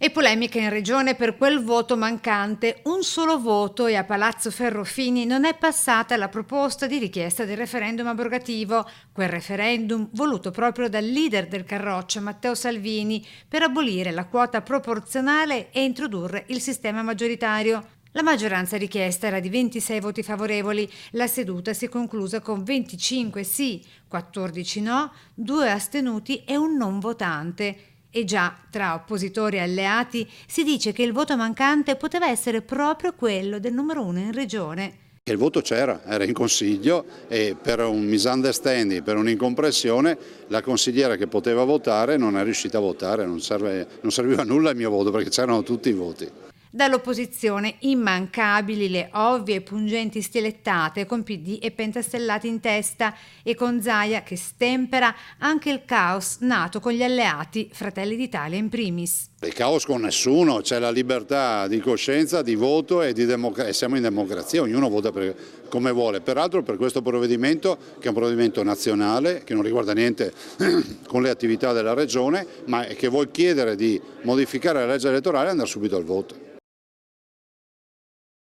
E polemica in regione per quel voto mancante. Un solo voto e a Palazzo Ferrofini non è passata la proposta di richiesta del referendum abrogativo, quel referendum voluto proprio dal leader del Carroccia, Matteo Salvini, per abolire la quota proporzionale e introdurre il sistema maggioritario. La maggioranza richiesta era di 26 voti favorevoli. La seduta si è conclusa con 25 sì, 14 no, 2 astenuti e un non votante. E già, tra oppositori e alleati, si dice che il voto mancante poteva essere proprio quello del numero uno in regione. Il voto c'era, era in consiglio e per un misunderstanding, per un'incomprensione, la consigliera che poteva votare non è riuscita a votare, non serviva a nulla il mio voto perché c'erano tutti i voti. Dall'opposizione immancabili le ovvie e pungenti stilettate con PD e pentastellati in testa e con Zaia che stempera anche il caos nato con gli alleati Fratelli d'Italia in primis. Il caos con nessuno, c'è la libertà di coscienza, di voto e siamo in democrazia, ognuno vota come vuole. Peraltro per questo provvedimento, che è un provvedimento nazionale, che non riguarda niente con le attività della Regione, ma che vuol chiedere di modificare la legge elettorale e andare subito al voto.